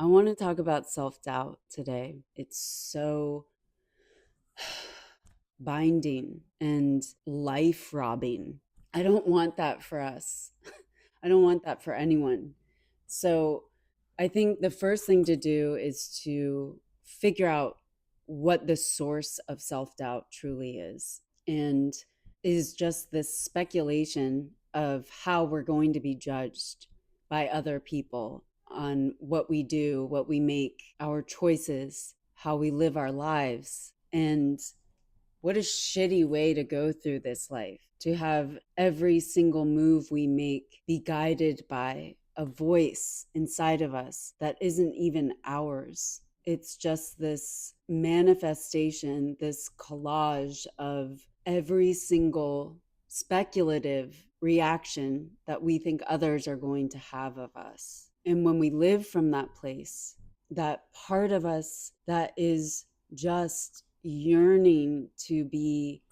I want to talk about self doubt today. It's so binding and life robbing. I don't want that for us. I don't want that for anyone. So I think the first thing to do is to figure out what the source of self doubt truly is. And is just this speculation of how we're going to be judged by other people on what we do, what we make, our choices, how we live our lives. And what a shitty way to go through this life, to have every single move we make be guided by a voice inside of us that isn't even ours. It's just this manifestation, this collage of every single speculative reaction that we think others are going to have of us. And when we live from that place, that part of us that is just yearning to be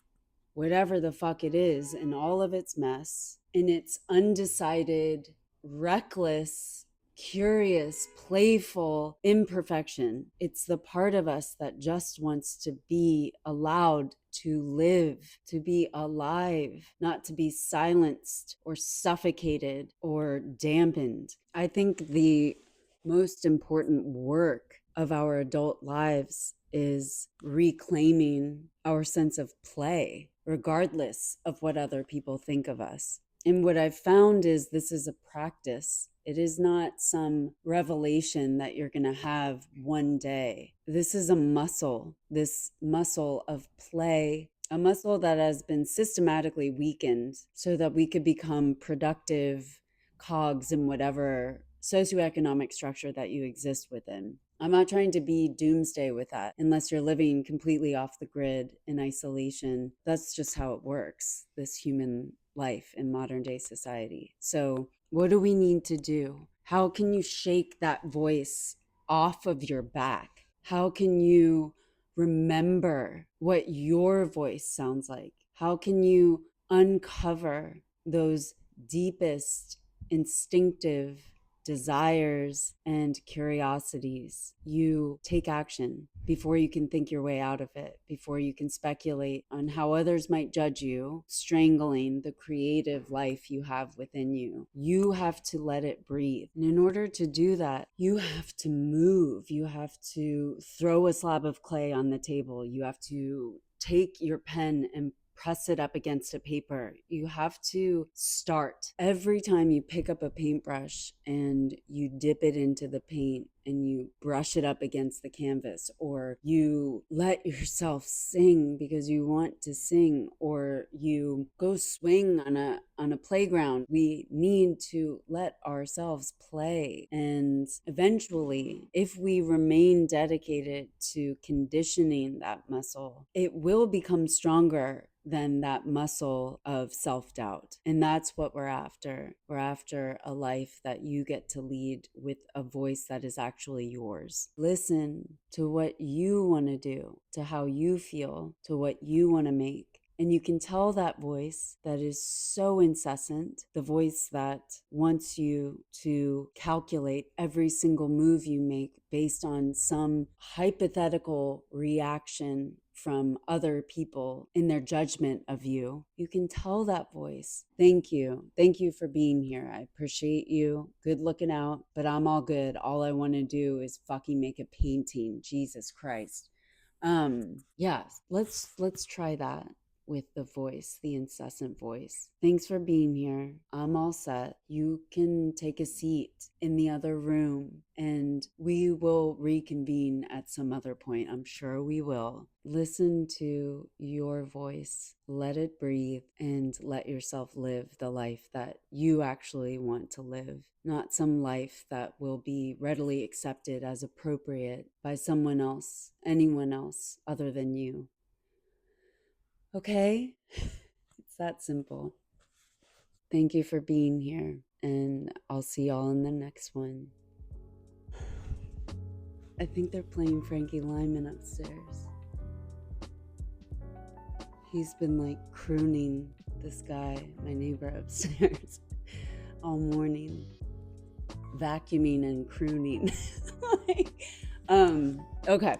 whatever the fuck it is in all of its mess, in its undecided, reckless, curious, playful imperfection. It's the part of us that just wants to be allowed to live, to be alive, not to be silenced or suffocated or dampened. I think the most important work of our adult lives is reclaiming our sense of play, regardless of what other people think of us. And what I've found is this is a practice. It is not some revelation that you're going to have one day. This is a muscle, this muscle of play, a muscle that has been systematically weakened so that we could become productive cogs in whatever socioeconomic structure that you exist within. I'm not trying to be doomsday with that unless you're living completely off the grid in isolation. That's just how it works, this human life in modern day society. So, what do we need to do? How can you shake that voice off of your back? How can you remember what your voice sounds like? How can you uncover those deepest instinctive desires and curiosities? You take action before you can think your way out of it, before you can speculate on how others might judge you, strangling the creative life you have within you. You have to let it breathe. And in order to do that, you have to move. You have to throw a slab of clay on the table. You have to take your pen and press it up against a paper. You have to start. Every time you pick up a paintbrush and you dip it into the paint and you brush it up against the canvas, or you let yourself sing because you want to sing, or you go swing on a playground, we need to let ourselves play. And eventually, if we remain dedicated to conditioning that muscle, it will become stronger than that muscle of self-doubt. And that's what we're after. We're after a life that you get to lead with a voice that is actually yours. Listen to what you want to do, to how you feel, to what you want to make. And you can tell that voice that is so incessant, the voice that wants you to calculate every single move you make based on some hypothetical reaction from other people in their judgment of you. You can tell that voice, thank you. Thank you for being here. I appreciate you. Good looking out, but I'm all good. All I want to do is fucking make a painting. Jesus Christ. Yeah, let's try that with the voice, the incessant voice. Thanks for being here. I'm all set. You can take a seat in the other room and we will reconvene at some other point. I'm sure we will. Listen to your voice, let it breathe, and let yourself live the life that you actually want to live, not some life that will be readily accepted as appropriate by someone else, anyone else other than you. Okay? It's that simple. Thank you for being here, and I'll see y'all in the next one. I think they're playing Frankie Lyman upstairs. He's been like crooning this guy, my neighbor upstairs, all morning, vacuuming and crooning. Okay.